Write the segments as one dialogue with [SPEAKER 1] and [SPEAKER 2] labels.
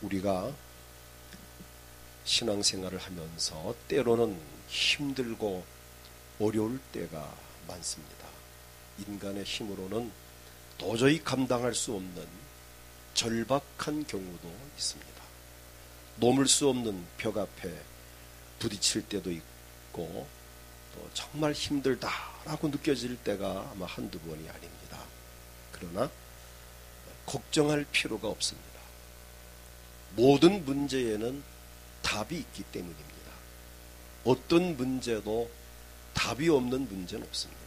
[SPEAKER 1] 우리가 신앙생활을 하면서 때로는 힘들고 어려울 때가 많습니다. 인간의 힘으로는 도저히 감당할 수 없는 절박한 경우도 있습니다. 넘을 수 없는 벽 앞에 부딪힐 때도 있고 또 정말 힘들다라고 느껴질 때가 아마 한두 번이 아닙니다. 그러나 걱정할 필요가 없습니다. 모든 문제에는 답이 있기 때문입니다. 어떤 문제도 답이 없는 문제는 없습니다.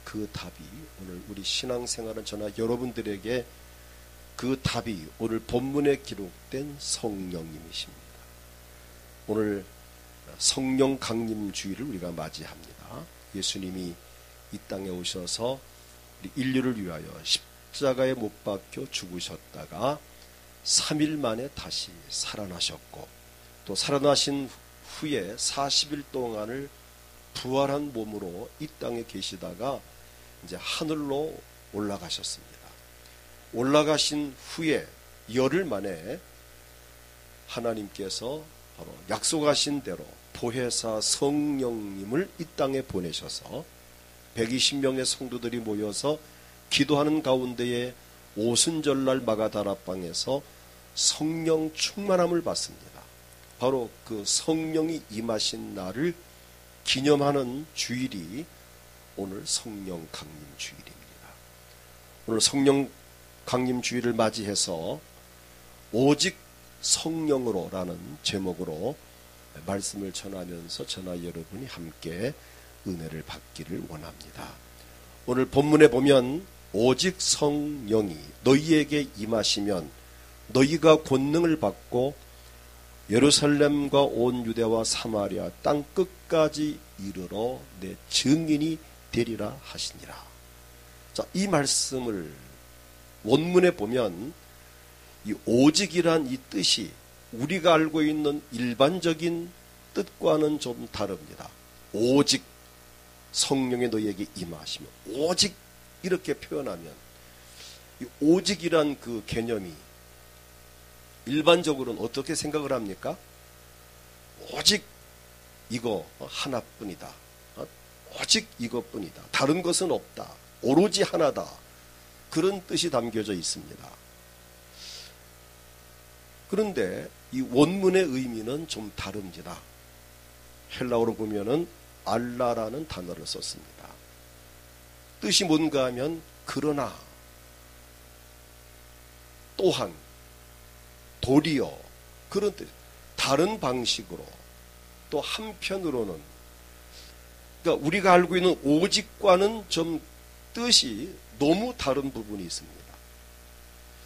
[SPEAKER 1] 그 답이 오늘 우리 신앙생활은 저나 여러분들에게 그 답이 오늘 본문에 기록된 성령님이십니다. 오늘 성령 강림 주일을 우리가 맞이합니다. 예수님이 이 땅에 오셔서 우리 인류를 위하여 십자가에 못 박혀 죽으셨다가 3일 만에 다시 살아나셨고 또 살아나신 후에 40일 동안을 부활한 몸으로 이 땅에 계시다가 이제 하늘로 올라가셨습니다. 올라가신 후에 열흘 만에 하나님께서 바로 약속하신 대로 보혜사 성령님을 이 땅에 보내셔서 120명의 성도들이 모여서 기도하는 가운데에 오순절날 마가다락방에서 성령 충만함을 받습니다. 바로 그 성령이 임하신 날을 기념하는 주일이 오늘 성령 강림 주일입니다. 오늘 성령 강림 주일을 맞이해서 오직 성령으로라는 제목으로 말씀을 전하면서 저나 여러분이 함께 은혜를 받기를 원합니다. 오늘 본문에 보면 오직 성령이 너희에게 임하시면 너희가 권능을 받고 예루살렘과 온 유대와 사마리아 땅 끝까지 이르러 내 증인이 되리라 하시니라. 자, 이 말씀을 원문에 보면 이 오직이란 이 뜻이 우리가 알고 있는 일반적인 뜻과는 좀 다릅니다. 오직 성령이 너희에게 임하시면 오직 이렇게 표현하면 이 오직이란 그 개념이 일반적으로는 어떻게 생각을 합니까? 오직 이거 하나뿐이다. 오직 이것뿐이다. 다른 것은 없다. 오로지 하나다. 그런 뜻이 담겨져 있습니다. 그런데 이 원문의 의미는 좀 다릅니다. 헬라어로 보면은 알라라는 단어를 썼습니다. 뜻이 뭔가 하면 그러나, 또한, 도리어, 그런 뜻. 다른 방식으로, 또 한편으로는, 그러니까 우리가 알고 있는 오직과는 좀 뜻이 너무 다른 부분이 있습니다.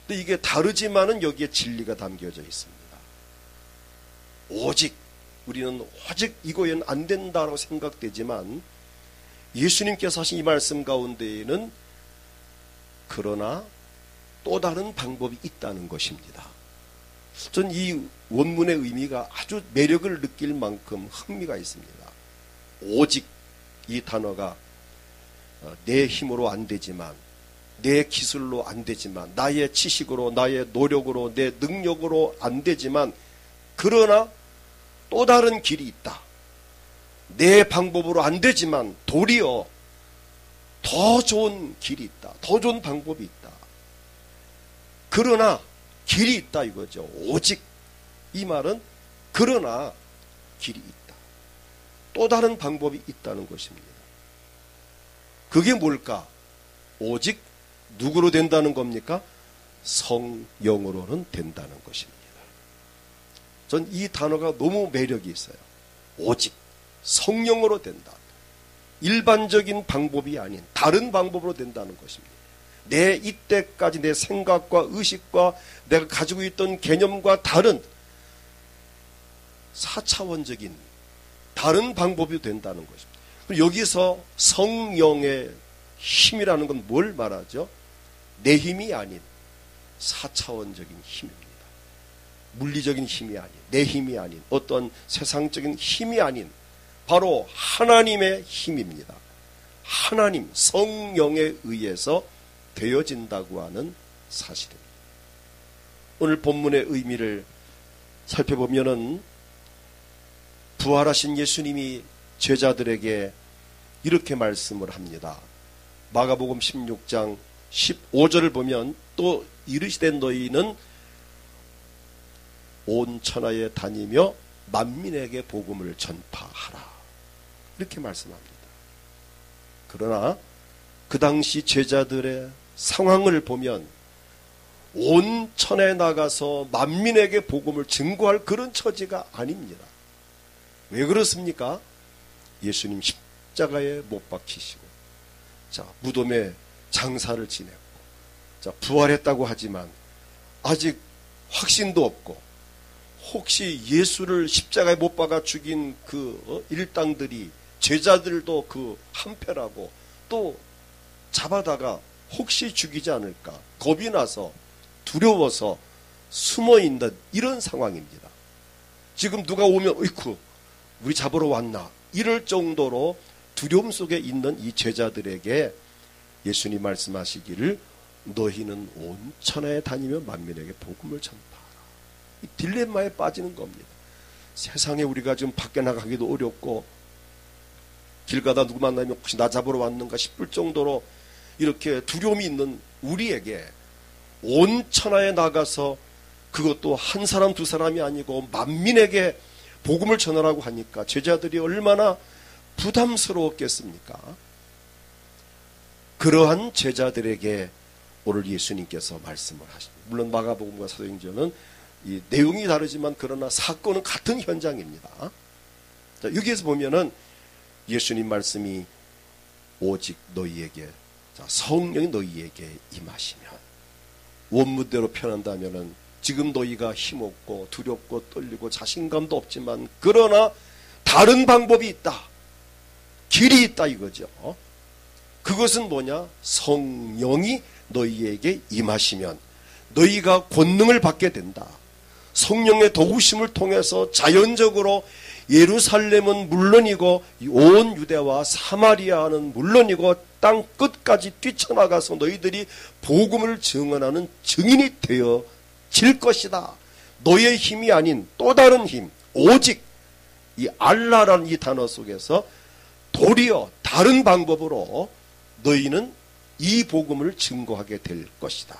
[SPEAKER 1] 근데 이게 다르지만은 여기에 진리가 담겨져 있습니다. 오직, 우리는 오직 이거에는 안 된다고 생각되지만 예수님께서 하신 이 말씀 가운데에는 그러나 또 다른 방법이 있다는 것입니다. 전 이 원문의 의미가 아주 매력을 느낄 만큼 흥미가 있습니다. 오직 이 단어가 내 힘으로 안 되지만, 내 기술로 안 되지만, 나의 지식으로, 나의 노력으로, 내 능력으로 안 되지만, 그러나 또 다른 길이 있다. 내 방법으로 안 되지만 도리어 더 좋은 길이 있다. 더 좋은 방법이 있다. 그러나 길이 있다 이거죠. 오직 이 말은 그러나 길이 있다. 또 다른 방법이 있다는 것입니다. 그게 뭘까? 오직 누구로 된다는 겁니까? 성령으로는 된다는 것입니다. 전 이 단어가 너무 매력이 있어요. 오직 성령으로 된다. 일반적인 방법이 아닌 다른 방법으로 된다는 것입니다. 내 이때까지 내 생각과 의식과 내가 가지고 있던 개념과 다른 4차원적인 다른 방법이 된다는 것입니다. 여기서 성령의 힘이라는 건 뭘 말하죠? 내 힘이 아닌 4차원적인 힘입니다. 물리적인 힘이 아닌, 내 힘이 아닌, 어떤 세상적인 힘이 아닌 바로 하나님의 힘입니다. 하나님, 성령에 의해서 되어진다고 하는 사실입니다. 오늘 본문의 의미를 살펴보면은 부활하신 예수님이 제자들에게 이렇게 말씀을 합니다. 마가복음 16장 15절을 보면 또 이르시되 너희는 온 천하에 다니며 만민에게 복음을 전파하라. 이렇게 말씀합니다. 그러나 그 당시 제자들의 상황을 보면 온 천하에 나가서 만민에게 복음을 증거할 그런 처지가 아닙니다. 왜 그렇습니까? 예수님 십자가에 못 박히시고, 자, 무덤에 장사를 지냈고, 자, 부활했다고 하지만 아직 확신도 없고, 혹시 예수를 십자가에 못 박아 죽인 그 일당들이 제자들도 그 한패라고 또 잡아다가 혹시 죽이지 않을까 겁이 나서 두려워서 숨어있는 이런 상황입니다. 지금 누가 오면 어이쿠 우리 잡으러 왔나 이럴 정도로 두려움 속에 있는 이 제자들에게 예수님 말씀하시기를 너희는 온 천하에 다니며 만민에게 복음을 전파하라. 이 딜레마에 빠지는 겁니다. 세상에 우리가 지금 밖에 나가기도 어렵고 길 가다 누구 만나면 혹시 나 잡으러 왔는가 싶을 정도로 이렇게 두려움이 있는 우리에게 온 천하에 나가서 그것도 한 사람 두 사람이 아니고 만민에게 복음을 전하라고 하니까 제자들이 얼마나 부담스러웠겠습니까? 그러한 제자들에게 오늘 예수님께서 말씀을 하십니다. 물론 마가복음과 사도행전은 이 내용이 다르지만 그러나 사건은 같은 현장입니다. 자, 여기에서 보면은 예수님 말씀이 오직 너희에게, 자, 성령이 너희에게 임하시면, 원문대로 표현한다면은 지금 너희가 힘없고 두렵고 떨리고 자신감도 없지만 그러나 다른 방법이 있다, 길이 있다 이거죠. 그것은 뭐냐? 성령이 너희에게 임하시면 너희가 권능을 받게 된다. 성령의 도우심을 통해서 자연적으로 예루살렘은 물론이고 온 유대와 사마리아는 물론이고 땅 끝까지 뛰쳐나가서 너희들이 복음을 증언하는 증인이 되어질 것이다. 너의 힘이 아닌 또 다른 힘, 오직 이 알라라는 이 단어 속에서 도리어 다른 방법으로 너희는 이 복음을 증거하게 될 것이다.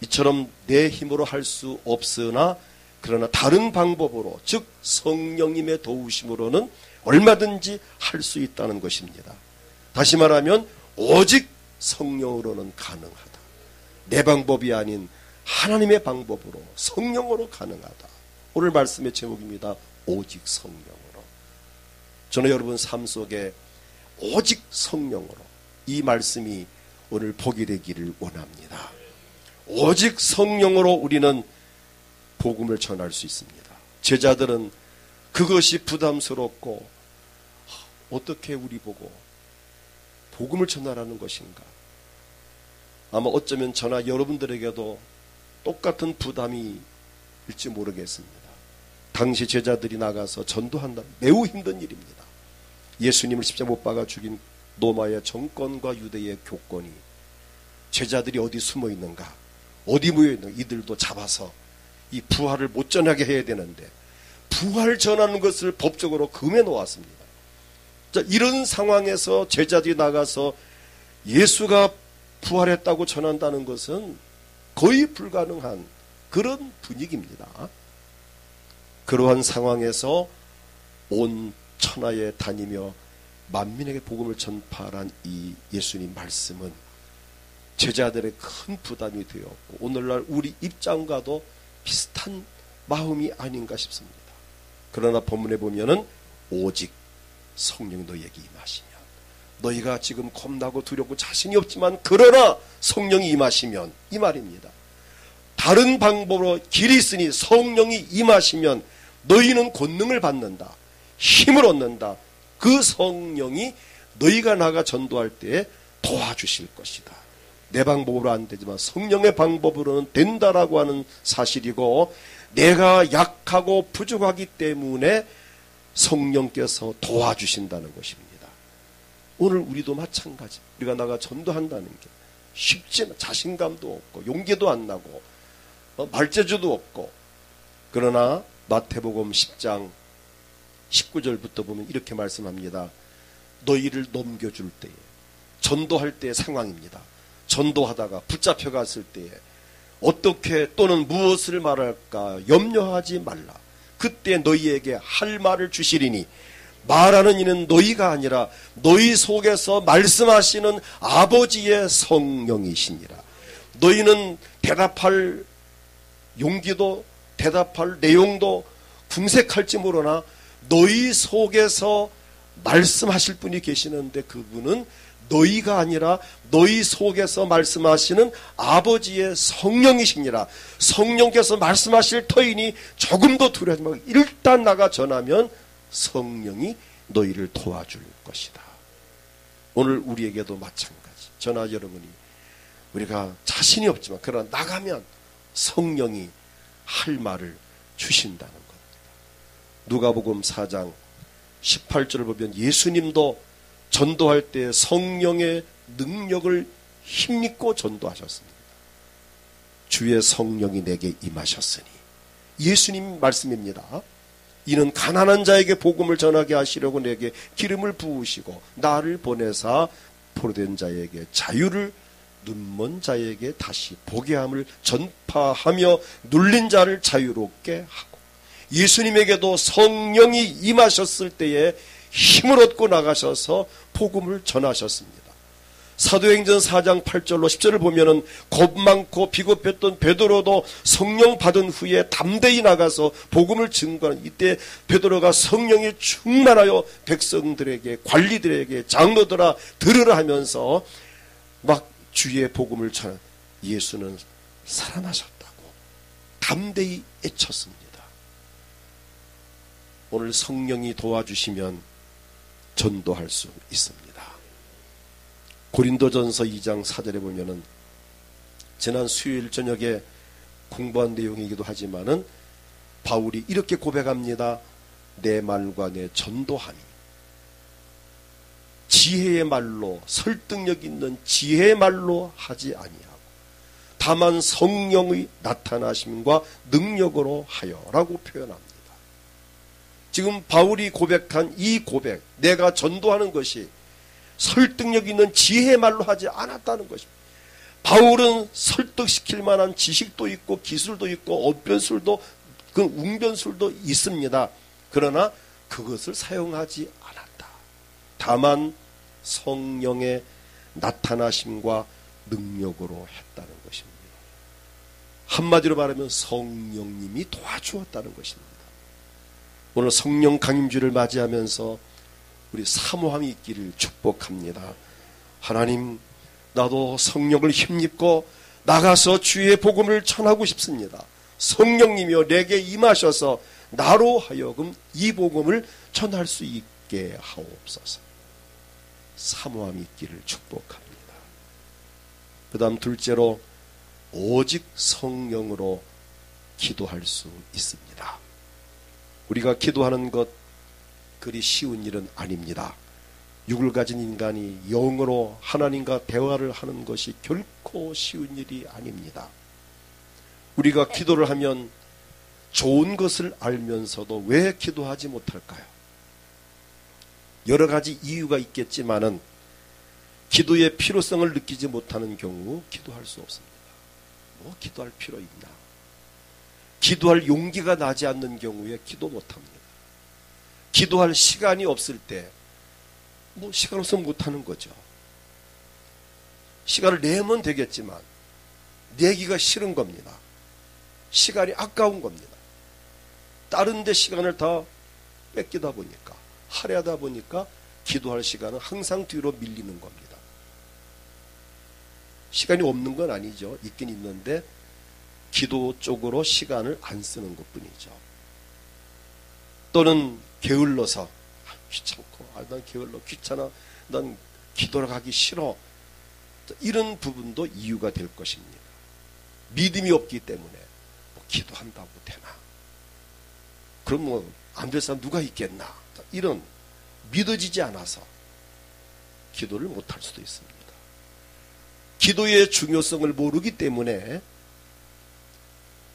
[SPEAKER 1] 이처럼 내 힘으로 할 수 없으나 그러나 다른 방법으로, 즉 성령님의 도우심으로는 얼마든지 할 수 있다는 것입니다. 다시 말하면 오직 성령으로는 가능하다. 내 방법이 아닌 하나님의 방법으로 성령으로 가능하다. 오늘 말씀의 제목입니다. 오직 성령으로. 저는 여러분 삶 속에 오직 성령으로 이 말씀이 오늘 복이 되기를 원합니다. 오직 성령으로 우리는 복음을 전할 수 있습니다. 제자들은 그것이 부담스럽고 어떻게 우리 보고 복음을 전하라는 것인가? 아마 어쩌면 저나 여러분들에게도 똑같은 부담이 일지 모르겠습니다. 당시 제자들이 나가서 전도한다 매우 힘든 일입니다. 예수님을 십자가 못 박아 죽인 로마의 정권과 유대의 교권이 제자들이 어디 숨어 있는가, 어디 모여 있는가, 이들도 잡아서 이 부활을 못 전하게 해야 되는데 부활 전하는 것을 법적으로 금해 놓았습니다. 자, 이런 상황에서 제자들이 나가서 예수가 부활했다고 전한다는 것은 거의 불가능한 그런 분위기입니다. 그러한 상황에서 온 천하에 다니며 만민에게 복음을 전파한 이 예수님 말씀은 제자들의 큰 부담이 되었고 오늘날 우리 입장과도 비슷한 마음이 아닌가 싶습니다. 그러나 본문에 보면은 오직 성령이 너희에게 임하시면, 너희가 지금 겁나고 두렵고 자신이 없지만 그러나 성령이 임하시면, 이 말입니다. 다른 방법으로 길이 있으니 성령이 임하시면 너희는 권능을 받는다, 힘을 얻는다. 그 성령이 너희가 나가 전도할 때에 도와주실 것이다. 내 방법으로 안 되지만 성령의 방법으로는 된다라고 하는 사실이고, 내가 약하고 부족하기 때문에 성령께서 도와주신다는 것입니다. 오늘 우리도 마찬가지. 우리가 나가 전도한다는 게 쉽지는, 자신감도 없고 용기도 안 나고 말재주도 없고. 그러나 마태복음 10장 19절부터 보면 이렇게 말씀합니다. 너희를 넘겨줄 때에, 전도할 때의 상황입니다. 전도하다가 붙잡혀갔을 때에 어떻게 또는 무엇을 말할까 염려하지 말라. 그때 너희에게 할 말을 주시리니 말하는 이는 너희가 아니라 너희 속에서 말씀하시는 아버지의 성령이시니라. 너희는 대답할 용기도 대답할 내용도 궁색할지 모르나 너희 속에서 말씀하실 분이 계시는데 그분은 너희가 아니라 너희 속에서 말씀하시는 아버지의 성령이시니라. 성령께서 말씀하실 터이니 조금도 두려워하지 말고 일단 나가 전하면 성령이 너희를 도와줄 것이다. 오늘 우리에게도 마찬가지. 저나 여러분이 우리가 자신이 없지만 그러나 나가면 성령이 할 말을 주신다는 겁니다. 누가복음 4장 18절을 보면 예수님도 전도할 때 성령의 능력을 힘입고 전도하셨습니다. 주의 성령이 내게 임하셨으니, 예수님 말씀입니다. 이는 가난한 자에게 복음을 전하게 하시려고 내게 기름을 부으시고 나를 보내사 포로된 자에게 자유를, 눈먼 자에게 다시 보게 함을 전파하며 눌린 자를 자유롭게 하고. 예수님에게도 성령이 임하셨을 때에 힘을 얻고 나가셔서 복음을 전하셨습니다. 사도행전 4장 8절로 10절을 보면은 겁 많고 비겁했던 베드로도 성령 받은 후에 담대히 나가서 복음을 증거하는, 이때 베드로가 성령이 충만하여 백성들에게, 관리들에게 장로들아 들으라 하면서 막 주의 복음을 전한, 예수는 살아나셨다고 담대히 외쳤습니다. 오늘 성령이 도와주시면 전도할 수 있습니다. 고린도전서 2장 4절에 보면은 지난 수요일 저녁에 공부한 내용이기도 하지만은 바울이 이렇게 고백합니다. 내 말과 내 전도함이 지혜의 말로, 설득력 있는 지혜의 말로 하지 아니하고 다만 성령의 나타나심과 능력으로 하여라고 표현합니다. 지금 바울이 고백한 이 고백, 내가 전도하는 것이 설득력 있는 지혜의 말로 하지 않았다는 것입니다. 바울은 설득시킬 만한 지식도 있고 기술도 있고 언변술도, 그 웅변술도 있습니다. 그러나 그것을 사용하지 않았다. 다만 성령의 나타나심과 능력으로 했다는 것입니다. 한마디로 말하면 성령님이 도와주었다는 것입니다. 오늘 성령 강림주를 맞이하면서 우리 사모함이 있기를 축복합니다. 하나님, 나도 성령을 힘입고 나가서 주의 복음을 전하고 싶습니다. 성령님이여 내게 임하셔서 나로 하여금 이 복음을 전할 수 있게 하옵소서. 사모함이 있기를 축복합니다. 그 다음 둘째로 오직 성령으로 기도할 수 있습니다. 우리가 기도하는 것 그리 쉬운 일은 아닙니다. 육을 가진 인간이 영으로 하나님과 대화를 하는 것이 결코 쉬운 일이 아닙니다. 우리가 기도를 하면 좋은 것을 알면서도 왜 기도하지 못할까요? 여러 가지 이유가 있겠지만은 기도의 필요성을 느끼지 못하는 경우 기도할 수 없습니다. 뭐 기도할 필요 있나? 기도할 용기가 나지 않는 경우에 기도 못합니다. 기도할 시간이 없을 때 뭐 시간 없으면 못하는 거죠. 시간을 내면 되겠지만 내기가 싫은 겁니다. 시간이 아까운 겁니다. 다른 데 시간을 다 뺏기다 보니까, 할애하다 보니까 기도할 시간은 항상 뒤로 밀리는 겁니다. 시간이 없는 건 아니죠. 있긴 있는데 기도 쪽으로 시간을 안 쓰는 것뿐이죠. 또는 게을러서 귀찮고, 난 게을러, 귀찮아, 난 기도를 가기 싫어, 이런 부분도 이유가 될 것입니다. 믿음이 없기 때문에 뭐 기도한다고 되나? 그럼 뭐 안 될 사람 누가 있겠나? 이런 믿어지지 않아서 기도를 못할 수도 있습니다. 기도의 중요성을 모르기 때문에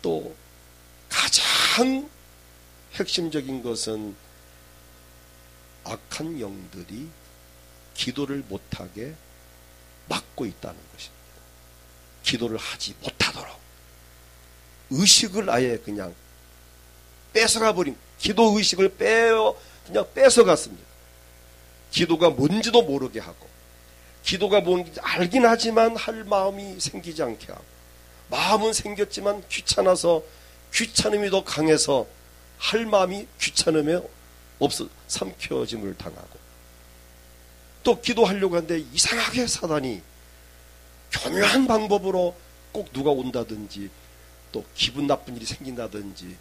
[SPEAKER 1] 또 가장 핵심적인 것은 악한 영들이 기도를 못하게 막고 있다는 것입니다. 기도를 하지 못하도록 의식을 아예 그냥 뺏어가 버린, 기도 의식을 그냥 뺏어갔습니다. 기도가 뭔지도 모르게 하고, 기도가 뭔지 알긴 하지만 할 마음이 생기지 않게 하고, 마음은 생겼지만 귀찮아서, 귀찮음이 더 강해서 할 마음이 귀찮음에 삼켜짐을 당하고, 또 기도하려고 하는데 이상하게 사단이 교묘한 방법으로 꼭 누가 온다든지 또 기분 나쁜 일이 생긴다든지,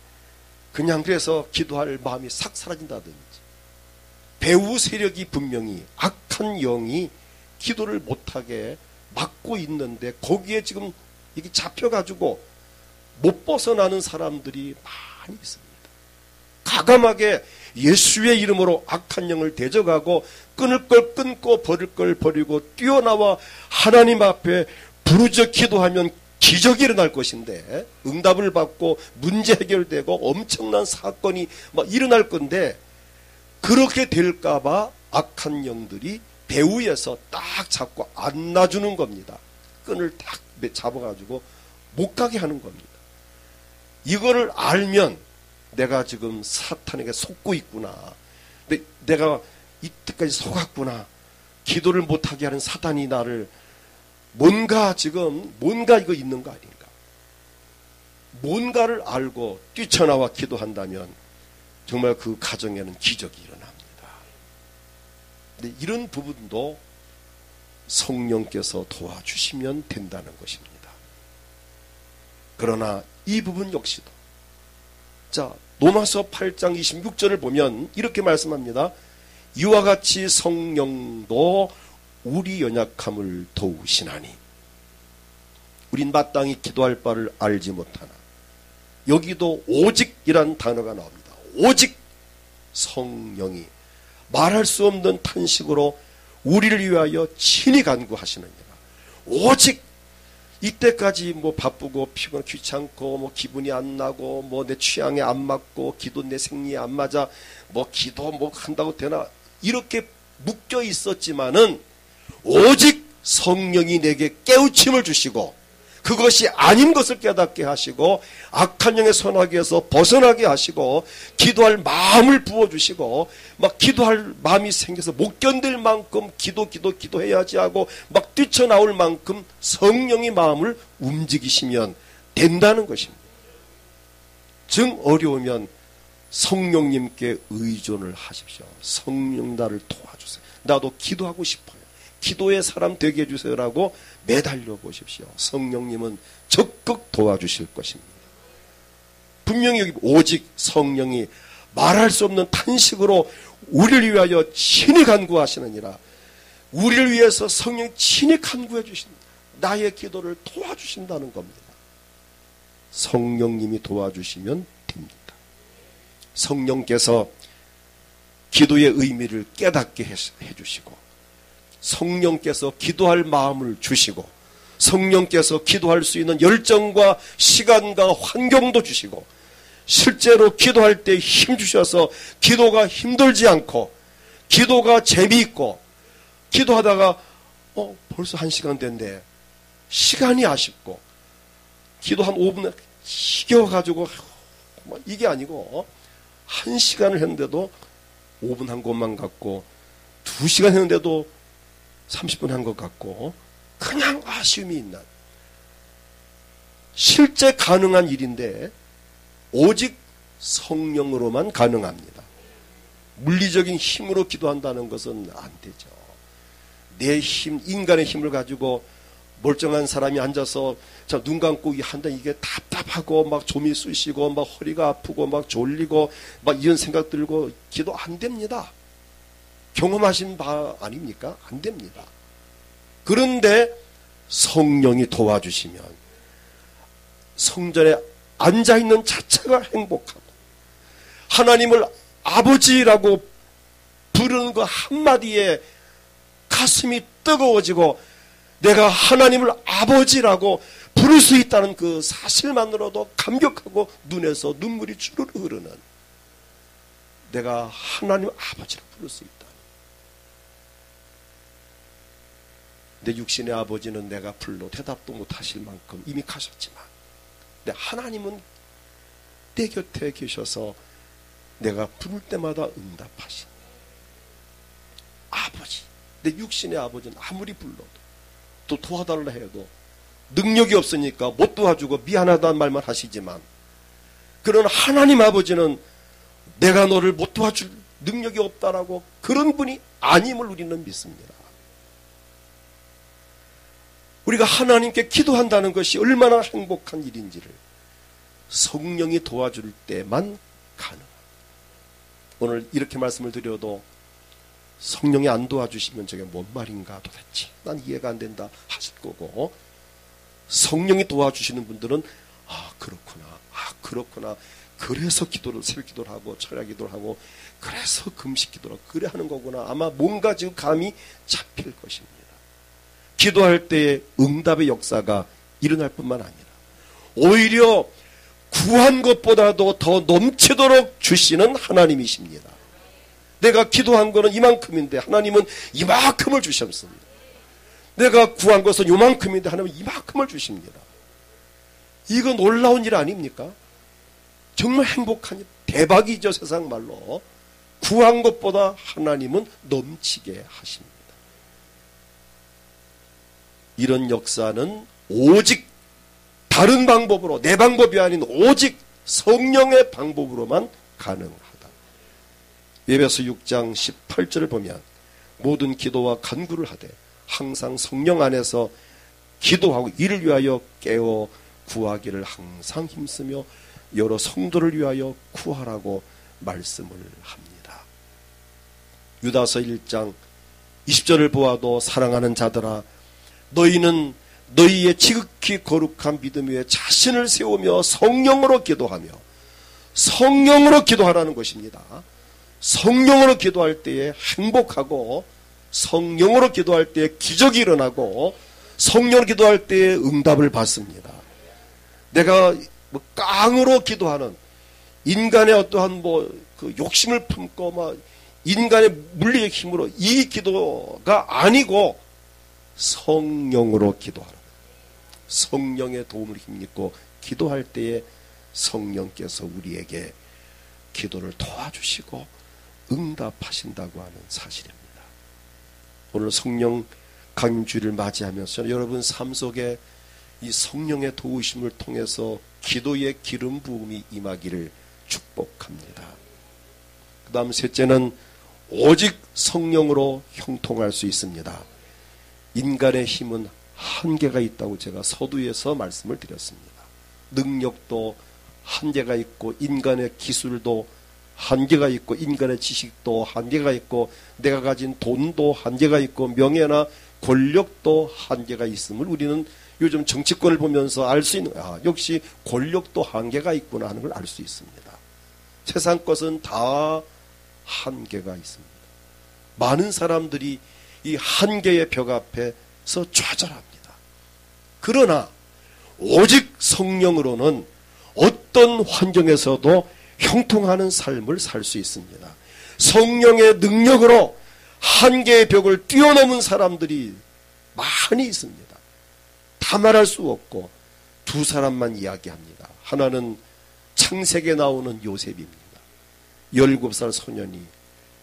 [SPEAKER 1] 그냥 그래서 기도할 마음이 싹 사라진다든지, 배후 세력이 분명히 악한 영이 기도를 못하게 막고 있는데 거기에 지금 이게 잡혀가지고 못 벗어나는 사람들이 많이 있습니다. 과감하게 예수의 이름으로 악한 영을 대적하고 끊을 걸 끊고 버릴 걸 버리고 뛰어나와 하나님 앞에 부르짖어 기도하면 기적이 일어날 것인데, 응답을 받고 문제 해결되고 엄청난 사건이 막 일어날 건데, 그렇게 될까봐 악한 영들이 배후에서 딱 잡고 안 놔주는 겁니다. 끈을 딱 잡아가지고 못 가게 하는 겁니다. 이거를 알면 내가 지금 사탄에게 속고 있구나, 내가 이때까지 속았구나, 기도를 못하게 하는 사탄이 나를 뭔가 이거 있는 거 아닌가, 뭔가를 알고 뛰쳐나와 기도한다면 정말 그 가정에는 기적이 일어납니다. 근데 이런 부분도 성령께서 도와주시면 된다는 것입니다. 그러나 이 부분 역시도, 자, 로마서 8장 26절을 보면 이렇게 말씀합니다. 이와 같이 성령도 우리 연약함을 도우시나니. 우린 마땅히 기도할 바를 알지 못하나. 여기도 오직이란 단어가 나옵니다. 오직 성령이 말할 수 없는 탄식으로 우리를 위하여 친히 간구하시느니라. 오직 이때까지 뭐 바쁘고 피곤 귀찮고 뭐 기분이 안 나고 뭐 내 취향에 안 맞고 기도 내 생리에 안 맞아 뭐 기도 뭐 한다고 되나, 이렇게 묶여 있었지만은 오직 성령이 내게 깨우침을 주시고 그것이 아닌 것을 깨닫게 하시고 악한 영의 선악에서 벗어나게 하시고 기도할 마음을 부어주시고, 막 기도할 마음이 생겨서 못 견딜 만큼 기도해야지 하고 막 뛰쳐나올 만큼 성령이 마음을 움직이시면 된다는 것입니다. 정 어려우면 성령님께 의존을 하십시오. 성령 나를 도와주세요. 나도 기도하고 싶어요. 기도의 사람 되게 해주세요라고 매달려 보십시오. 성령님은 적극 도와주실 것입니다. 분명히 여기 오직 성령이 말할 수 없는 탄식으로 우리를 위하여 친히 간구하시느니라. 우리를 위해서 성령이 친히 간구해 주신다. 나의 기도를 도와주신다는 겁니다. 성령님이 도와주시면 됩니다. 성령께서 기도의 의미를 깨닫게 해주시고, 성령께서 기도할 마음을 주시고, 성령께서 기도할 수 있는 열정과 시간과 환경도 주시고, 실제로 기도할 때 힘 주셔서 기도가 힘들지 않고 기도가 재미있고, 기도하다가 벌써 1시간 됐네, 시간이 아쉽고, 기도 한 5분에 지겨워가지고 이게 아니고 1시간을 했는데도 5분 한 것만 같고 2시간 했는데도 30분 한 것 같고 그냥 아쉬움이 있는, 실제 가능한 일인데 오직 성령으로만 가능합니다. 물리적인 힘으로 기도한다는 것은 안 되죠. 내 힘, 인간의 힘을 가지고 멀쩡한 사람이 앉아서 눈 감고 한다, 이게 답답하고 막 좀이 쑤시고 막 허리가 아프고 막 졸리고 막 이런 생각 들고 기도 안 됩니다. 경험하신 바 아닙니까? 안 됩니다. 그런데 성령이 도와주시면 성전에 앉아있는 자체가 행복하고, 하나님을 아버지라고 부르는 그 한마디에 가슴이 뜨거워지고, 내가 하나님을 아버지라고 부를 수 있다는 그 사실만으로도 감격하고 눈에서 눈물이 주르르 흐르는, 내가 하나님 아버지를 부를 수 있다. 내 육신의 아버지는 내가 불러 대답도 못하실 만큼 이미 가셨지만, 내 하나님은 내 곁에 계셔서 내가 부를 때마다 응답하신 아버지. 내 육신의 아버지는 아무리 불러도 또 도와달라 해도 능력이 없으니까 못 도와주고 미안하다는 말만 하시지만, 그런 하나님 아버지는 내가 너를 못 도와줄 능력이 없다라고 그런 분이 아님을 우리는 믿습니다. 우리가 하나님께 기도한다는 것이 얼마나 행복한 일인지를 성령이 도와줄 때만 가능합니다. 오늘 이렇게 말씀을 드려도 성령이 안 도와주시면 저게 뭔 말인가 도대체 난 이해가 안 된다 하실 거고, 성령이 도와주시는 분들은 그렇구나 그래서 기도를 새벽 기도를 하고 철야 기도를 하고 그래서 금식 기도를 하고 그래 하는 거구나, 아마 뭔가 지금 감이 잡힐 것입니다. 기도할 때의 응답의 역사가 일어날 뿐만 아니라 오히려 구한 것보다도 더 넘치도록 주시는 하나님이십니다. 내가 기도한 거는 이만큼인데 하나님은 이만큼을 주셨습니다. 내가 구한 것은 이만큼인데 하나님은 이만큼을 주십니다. 이거 놀라운 일 아닙니까? 정말 행복한 일, 대박이죠. 세상 말로 구한 것보다 하나님은 넘치게 하십니다. 이런 역사는 오직 다른 방법으로, 내 방법이 아닌 오직 성령의 방법으로만 가능하다. 에베소 6장 18절을 보면 모든 기도와 간구를 하되 항상 성령 안에서 기도하고 이를 위하여 깨어 구하기를 항상 힘쓰며 여러 성도를 위하여 구하라고 말씀을 합니다. 유다서 1장 20절을 보아도 사랑하는 자들아, 너희는 너희의 지극히 거룩한 믿음 위에 자신을 세우며 성령으로 기도하며, 성령으로 기도하라는 것입니다. 성령으로 기도할 때에 행복하고, 성령으로 기도할 때에 기적이 일어나고, 성령으로 기도할 때에 응답을 받습니다. 내가 깡으로 기도하는 인간의 어떠한 그 욕심을 품고 인간의 물리적 힘으로 이 기도가 아니고 성령으로 기도하라. 성령의 도움을 힘입고 기도할 때에 성령께서 우리에게 기도를 도와주시고 응답하신다고 하는 사실입니다. 오늘 성령 강림주일을 맞이하면서 여러분 삶 속에 이 성령의 도우심을 통해서 기도의 기름 부음이 임하기를 축복합니다. 그 다음 셋째는 오직 성령으로 형통할 수 있습니다. 인간의 힘은 한계가 있다고 제가 서두에서 말씀을 드렸습니다. 능력도 한계가 있고, 인간의 기술도 한계가 있고, 인간의 지식도 한계가 있고, 내가 가진 돈도 한계가 있고, 명예나 권력도 한계가 있음을 우리는 요즘 정치권을 보면서 알 수 있는, 역시 권력도 한계가 있구나 하는 걸 알 수 있습니다. 세상 것은 다 한계가 있습니다. 많은 사람들이 이 한계의 벽 앞에서 좌절합니다. 그러나 오직 성령으로는 어떤 환경에서도 형통하는 삶을 살 수 있습니다. 성령의 능력으로 한계의 벽을 뛰어넘은 사람들이 많이 있습니다. 다 말할 수 없고 두 사람만 이야기합니다. 하나는 창세기에 나오는 요셉입니다. 17살 소년이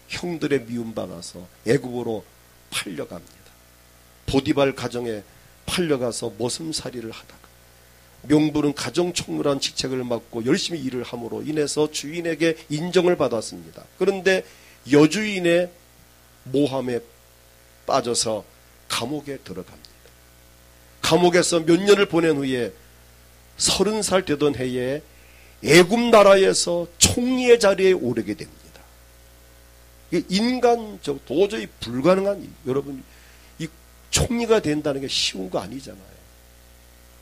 [SPEAKER 1] 형들의 미움받아서 애굽으로 팔려갑니다. 보디발 가정에 팔려가서 머슴살이를 하다가 명분은 가정총무라는 직책을 맡고 열심히 일을 함으로 인해서 주인에게 인정을 받았습니다. 그런데 여주인의 모함에 빠져서 감옥에 들어갑니다. 감옥에서 몇 년을 보낸 후에 30살 되던 해에 애굽 나라에서 총리의 자리에 오르게 됩니다. 이게 인간적 도저히 불가능한 일. 여러분, 이 총리가 된다는 게 쉬운 거 아니잖아요.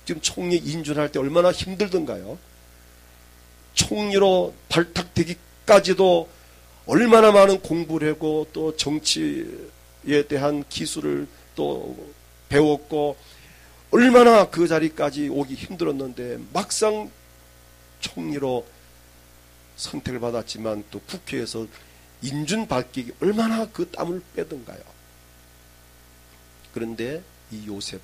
[SPEAKER 1] 지금 총리 인준할 때 얼마나 힘들던가요? 총리로 발탁되기까지도 얼마나 많은 공부를 하고 또 정치에 대한 기술을 또 배웠고 얼마나 그 자리까지 오기 힘들었는데 막상 총리로 선택을 받았지만 또 국회에서 인준 받기 얼마나 그 땀을 빼던가요. 그런데 이 요셉은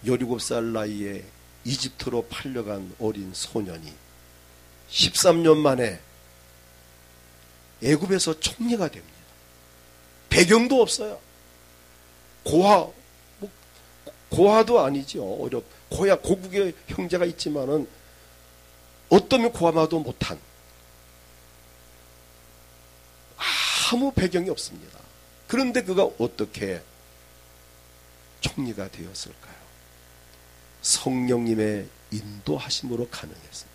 [SPEAKER 1] 17살 나이에 이집트로 팔려간 어린 소년이 13년 만에 애굽에서 총리가 됩니다. 배경도 없어요. 고아도 아니죠. 고국의 형제가 있지만은 어떠면 고아마도 못한 아무 배경이 없습니다. 그런데 그가 어떻게 총리가 되었을까요? 성령님의 인도하심으로 가능했습니다.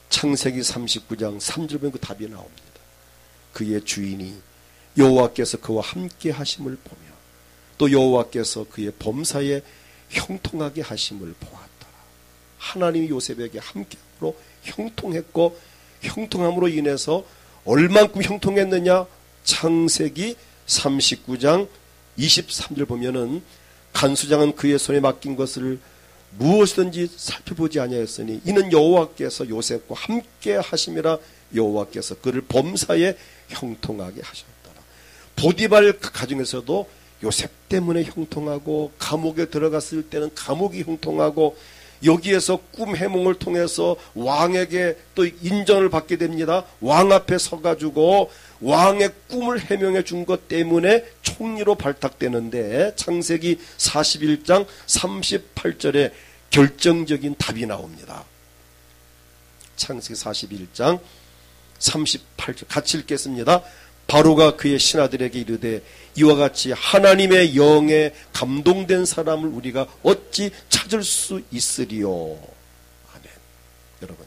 [SPEAKER 1] 창세기 39장 3절 보면 그 답이 나옵니다. 그의 주인이 여호와께서 그와 함께 하심을 보며 또 여호와께서 그의 범사에 형통하게 하심을 보았다. 하나님이 요셉에게 함께함으로 형통했고, 형통함으로 인해서 얼만큼 형통했느냐? 창세기 39장 23절 보면은 간수장은 그의 손에 맡긴 것을 무엇이든지 살펴보지 아니하였으니 이는 여호와께서 요셉과 함께 하심이라. 여호와께서 그를 범사에 형통하게 하셨더라. 보디발 가정에서도 요셉 때문에 형통하고, 감옥에 들어갔을 때는 감옥이 형통하고, 여기에서 꿈 해몽을 통해서 왕에게 또 인정을 받게 됩니다. 왕 앞에 서가지고 왕의 꿈을 해명해 준 것 때문에 총리로 발탁되는데 창세기 41장 38절에 결정적인 답이 나옵니다. 창세기 41장 38절 같이 읽겠습니다. 바로가 그의 신하들에게 이르되 이와 같이 하나님의 영에 감동된 사람을 우리가 어찌 찾을 수 있으리요. 아멘. 여러분,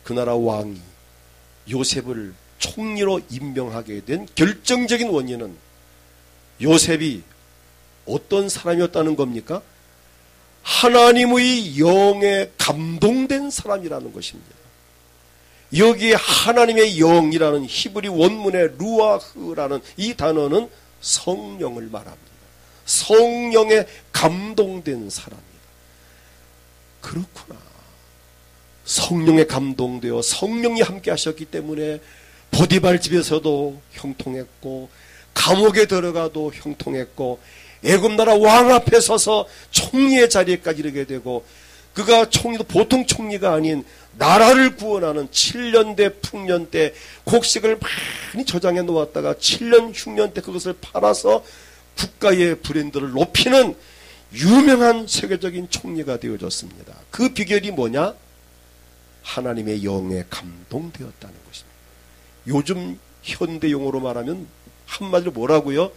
[SPEAKER 1] 그 나라 왕이 요셉을 총리로 임명하게 된 결정적인 원인은 요셉이 어떤 사람이었다는 겁니까? 하나님의 영에 감동된 사람이라는 것입니다. 여기에 하나님의 영이라는 히브리 원문의 루아흐라는 이 단어는 성령을 말합니다. 성령에 감동된 사람입니다. 그렇구나. 성령에 감동되어 성령이 함께 하셨기 때문에 보디발 집에서도 형통했고, 감옥에 들어가도 형통했고, 애굽 나라 왕 앞에 서서 총리의 자리에까지 이르게 되고, 그가 총리도 보통 총리가 아닌 나라를 구원하는 7년 대 풍년 때 곡식을 많이 저장해 놓았다가 7년 흉년 때 그것을 팔아서 국가의 브랜드를 높이는 유명한 세계적인 총리가 되어졌습니다. 그 비결이 뭐냐? 하나님의 영에 감동되었다는 것입니다. 요즘 현대 용어로 말하면 한마디로 뭐라고요?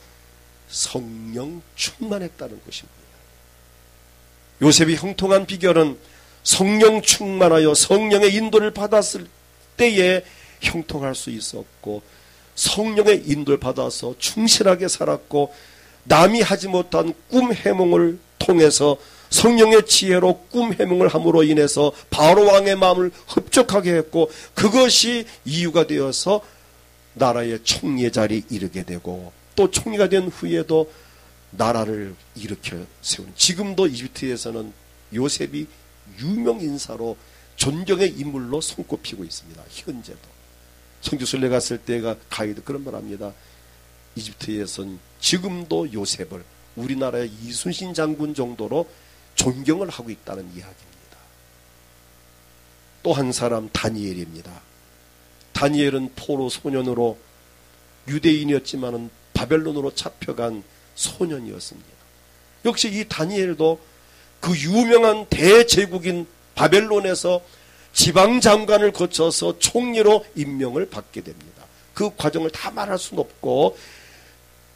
[SPEAKER 1] 성령 충만했다는 것입니다. 요셉이 형통한 비결은 성령 충만하여 성령의 인도를 받았을 때에 형통할 수 있었고, 성령의 인도를 받아서 충실하게 살았고, 남이 하지 못한 꿈 해몽을 통해서 성령의 지혜로 꿈 해몽을 함으로 인해서 바로 왕의 마음을 흡족하게 했고, 그것이 이유가 되어서 나라의 총리의 자리에 이르게 되고, 또 총리가 된 후에도 나라를 일으켜 세우는, 지금도 이집트에서는 요셉이 유명 인사로 존경의 인물로 손꼽히고 있습니다. 현재도. 성지순례 갔을 때가 가이드 그런 말 합니다. 이집트에선 지금도 요셉을 우리나라의 이순신 장군 정도로 존경을 하고 있다는 이야기입니다. 또 한 사람 다니엘입니다. 다니엘은 포로 소년으로 유대인이었지만은 바벨론으로 잡혀간 소년이었습니다. 역시 이 다니엘도 그 유명한 대제국인 바벨론에서 지방장관을 거쳐서 총리로 임명을 받게 됩니다. 그 과정을 다 말할 수는 없고,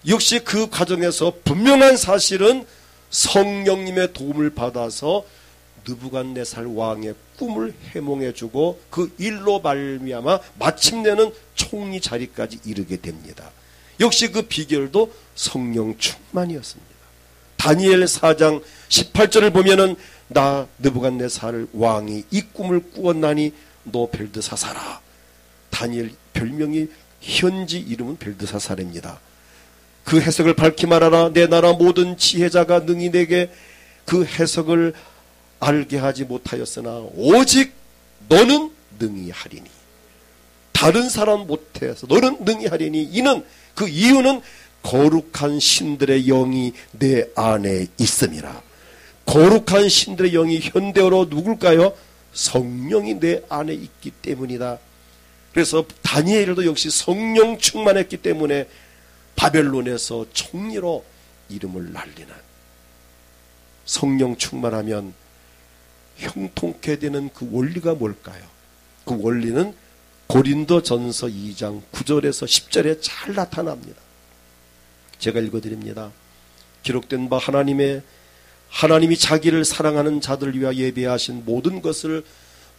[SPEAKER 1] 역시 그 과정에서 분명한 사실은 성령님의 도움을 받아서 느부갓네살 왕의 꿈을 해몽해주고 그 일로 말미암아 마침내는 총리 자리까지 이르게 됩니다. 역시 그 비결도 성령 충만이었습니다. 다니엘 4장 18절을 보면은 나 느부갓네살 왕이 이 꿈을 꾸었나니 너 벨드사사라. 다니엘 별명이 현지 이름은 벨드사살입니다. 그 해석을 밝히 말하라. 내 나라 모든 지혜자가 능히 내게 그 해석을 알게 하지 못하였으나 오직 너는 능히 하리니. 다른 사람 못해서 너는 능히 하리니. 이는 그 이유는 거룩한 신들의 영이 내 안에 있음이라. 거룩한 신들의 영이 현대어로 누굴까요? 성령이 내 안에 있기 때문이다. 그래서 다니엘도 역시 성령 충만했기 때문에 바벨론에서 총리로 이름을 날리는, 성령 충만하면 형통케 되는 그 원리가 뭘까요? 그 원리는 고린도전서 2장 9절에서 10절에 잘 나타납니다. 제가 읽어드립니다. 기록된 바 하나님이 자기를 사랑하는 자들을 위하여 예배하신 모든 것을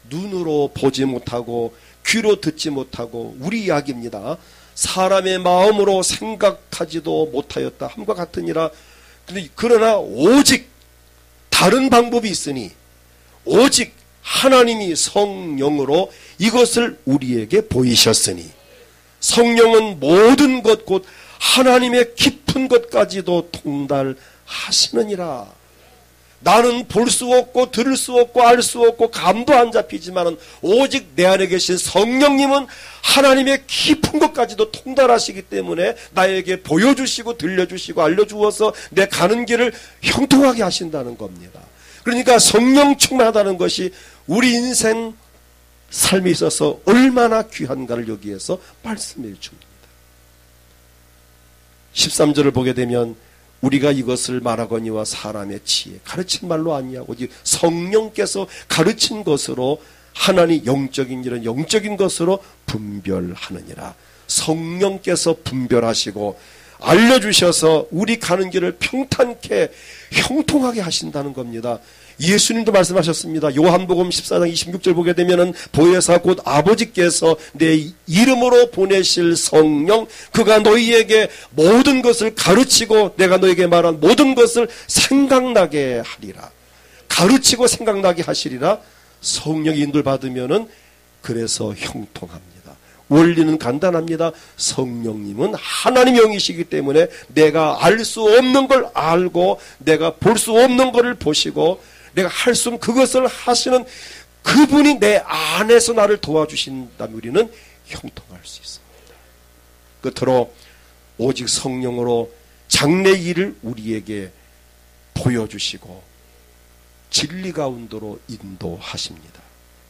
[SPEAKER 1] 눈으로 보지 못하고 귀로 듣지 못하고, 우리 이야기입니다. 사람의 마음으로 생각하지도 못하였다 함과 같으니라. 그러나 오직 다른 방법이 있으니 오직 하나님이 성령으로 이것을 우리에게 보이셨으니, 성령은 모든 것 곧 하나님의 깊은 것까지도 통달하시느니라. 나는 볼 수 없고 들을 수 없고 알 수 없고 감도 안 잡히지만 오직 내 안에 계신 성령님은 하나님의 깊은 것까지도 통달하시기 때문에 나에게 보여주시고 들려주시고 알려주어서 내 가는 길을 형통하게 하신다는 겁니다. 그러니까 성령 충만하다는 것이 우리 인생 삶에 있어서 얼마나 귀한가를 여기에서 말씀해 줍니다. 13절을 보게 되면 우리가 이것을 말하거니와 사람의 지혜, 가르친 말로 아니야 오직 성령께서 가르친 것으로 하나님 영적인 일은 영적인 것으로 분별하느니라. 성령께서 분별하시고 알려주셔서 우리 가는 길을 평탄케 형통하게 하신다는 겁니다. 예수님도 말씀하셨습니다. 요한복음 14장 26절 보게 되면은 보혜사 곧 아버지께서 내 이름으로 보내실 성령, 그가 너희에게 모든 것을 가르치고 내가 너희에게 말한 모든 것을 생각나게 하리라. 가르치고 생각나게 하시리라. 성령의 인도를 받으면은 그래서 형통합니다. 원리는 간단합니다. 성령님은 하나님의 영이시기 때문에 내가 알 수 없는 걸 알고 내가 볼 수 없는 것을 보시고 내가 할 수 없는 그것을 하시는 그분이 내 안에서 나를 도와주신다면 우리는 형통할 수 있습니다. 끝으로 오직 성령으로 장래의 일을 우리에게 보여주시고 진리 가운데로 인도하십니다.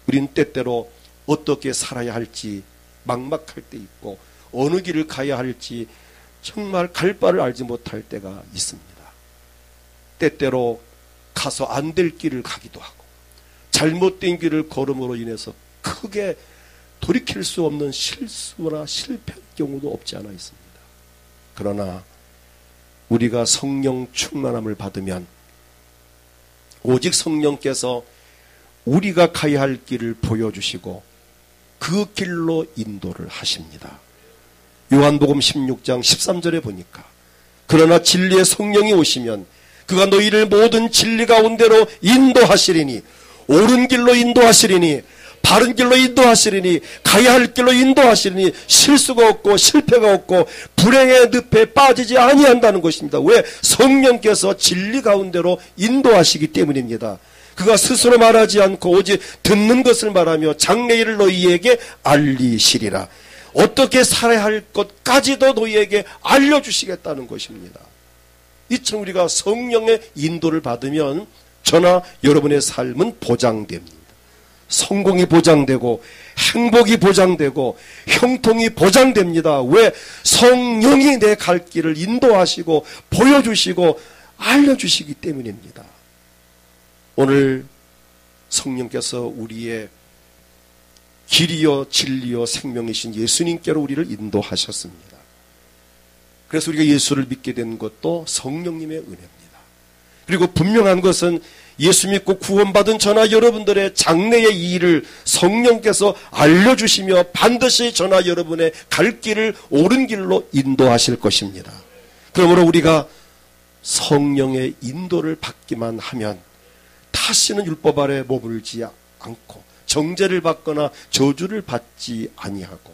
[SPEAKER 1] 우리는 때때로 어떻게 살아야 할지 막막할 때 있고 어느 길을 가야 할지 정말 갈 바를 알지 못할 때가 있습니다. 때때로 가서 안 될 길을 가기도 하고 잘못된 길을 걸음으로 인해서 크게 돌이킬 수 없는 실수나 실패할 경우도 없지 않아 있습니다. 그러나 우리가 성령 충만함을 받으면 오직 성령께서 우리가 가야 할 길을 보여주시고 그 길로 인도를 하십니다. 요한복음 16장 13절에 보니까 그러나 진리의 성령이 오시면 그가 너희를 모든 진리 가운데로 인도하시리니, 옳은 길로 인도하시리니, 바른 길로 인도하시리니, 가야 할 길로 인도하시리니 실수가 없고 실패가 없고 불행의 늪에 빠지지 아니한다는 것입니다. 왜? 성령께서 진리 가운데로 인도하시기 때문입니다. 그가 스스로 말하지 않고 오직 듣는 것을 말하며 장래일을 너희에게 알리시리라. 어떻게 살아야 할 것까지도 너희에게 알려주시겠다는 것입니다. 이처럼 우리가 성령의 인도를 받으면 저나 여러분의 삶은 보장됩니다. 성공이 보장되고 행복이 보장되고 형통이 보장됩니다. 왜? 성령이 내 갈 길을 인도하시고 보여주시고 알려주시기 때문입니다. 오늘 성령께서 우리의 길이요 진리요 생명이신 예수님께로 우리를 인도하셨습니다. 그래서 우리가 예수를 믿게 된 것도 성령님의 은혜입니다. 그리고 분명한 것은 예수 믿고 구원받은 저나 여러분들의 장래의 일을 성령께서 알려주시며 반드시 저나 여러분의 갈 길을 옳은 길로 인도하실 것입니다. 그러므로 우리가 성령의 인도를 받기만 하면 다시는 율법 아래 머물지 않고 정죄를 받거나 저주를 받지 아니하고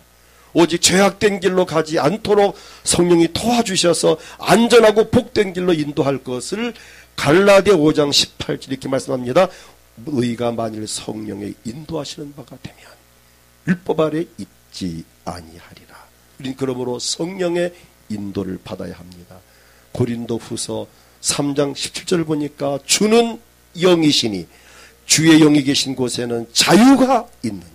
[SPEAKER 1] 오직 죄악된 길로 가지 않도록 성령이 도와주셔서 안전하고 복된 길로 인도할 것을 갈라디아 5장 18절 이렇게 말씀합니다. 너희가 만일 성령의 인도하시는 바가 되면 율법 아래 있지 아니하리라. 우린 그러므로 성령의 인도를 받아야 합니다. 고린도후서 3장 17절을 보니까 주는 영이시니 주의 영이 계신 곳에는 자유가 있느니라.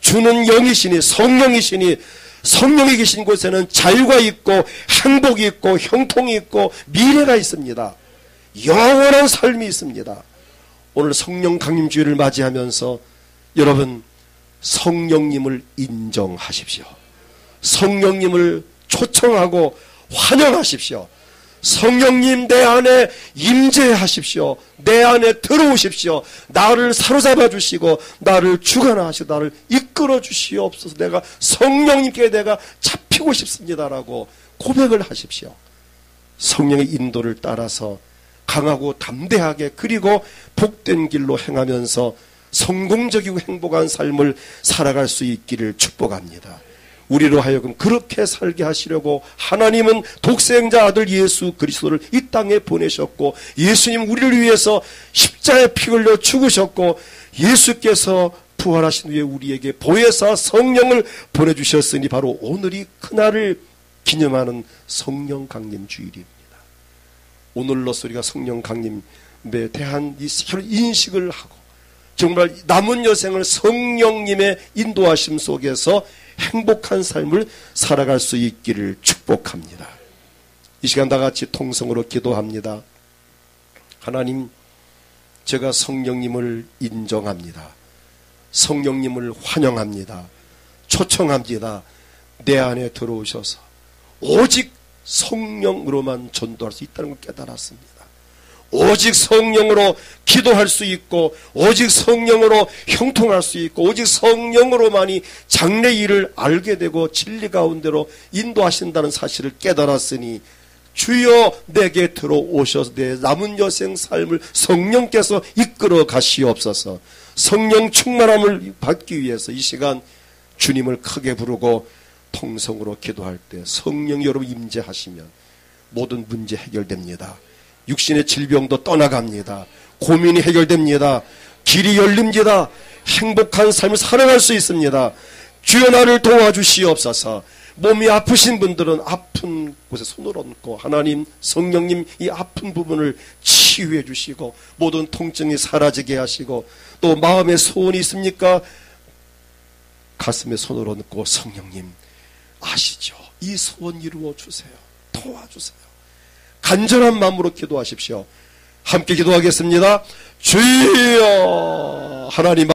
[SPEAKER 1] 주는 영이시니 성령이시니 성령이 계신 곳에는 자유가 있고 행복이 있고 형통이 있고 미래가 있습니다. 영원한 삶이 있습니다. 오늘 성령 강림주일을 맞이하면서 여러분 성령님을 인정하십시오. 성령님을 초청하고 환영하십시오. 성령님 내 안에 임재하십시오. 내 안에 들어오십시오. 나를 사로잡아 주시고 나를 주관하시고 나를 이끌어 주시옵소서. 내가 성령님께 내가 잡히고 싶습니다라고 고백을 하십시오. 성령의 인도를 따라서 강하고 담대하게 그리고 복된 길로 행하면서 성공적이고 행복한 삶을 살아갈 수 있기를 축복합니다. 우리로 하여금 그렇게 살게 하시려고 하나님은 독생자 아들 예수 그리스도를 이 땅에 보내셨고 예수님 우리를 위해서 십자가에 피 흘려 죽으셨고 예수께서 부활하신 후에 우리에게 보혜사 성령을 보내주셨으니 바로 오늘이 그날을 기념하는 성령 강림 주일입니다. 오늘로써 우리가 성령 강림에 대한 이 새로운 인식을 하고 정말 남은 여생을 성령님의 인도하심 속에서 행복한 삶을 살아갈 수 있기를 축복합니다. 이 시간 다 같이 통성으로 기도합니다. 하나님, 제가 성령님을 인정합니다. 성령님을 환영합니다. 초청합니다. 내 안에 들어오셔서 오직 성령으로만 전도할 수 있다는 걸 깨달았습니다. 오직 성령으로 기도할 수 있고 오직 성령으로 형통할 수 있고 오직 성령으로만이 장래 일을 알게 되고 진리 가운데로 인도하신다는 사실을 깨달았으니 주여 내게 들어오셔서 내 남은 여생 삶을 성령께서 이끌어 가시옵소서. 성령 충만함을 받기 위해서 이 시간 주님을 크게 부르고 통성으로 기도할 때 성령이 여러분 임재하시면 모든 문제 해결됩니다. 육신의 질병도 떠나갑니다. 고민이 해결됩니다. 길이 열립니다. 행복한 삶을 살아갈 수 있습니다. 주여 나를 도와주시옵소서. 몸이 아프신 분들은 아픈 곳에 손을 얹고 하나님 성령님 이 아픈 부분을 치유해 주시고 모든 통증이 사라지게 하시고 또 마음에 소원이 있습니까? 가슴에 손을 얹고 성령님 아시죠? 이 소원 이루어 주세요. 도와주세요. 간절한 마음으로 기도하십시오. 함께 기도하겠습니다. 주여 하나님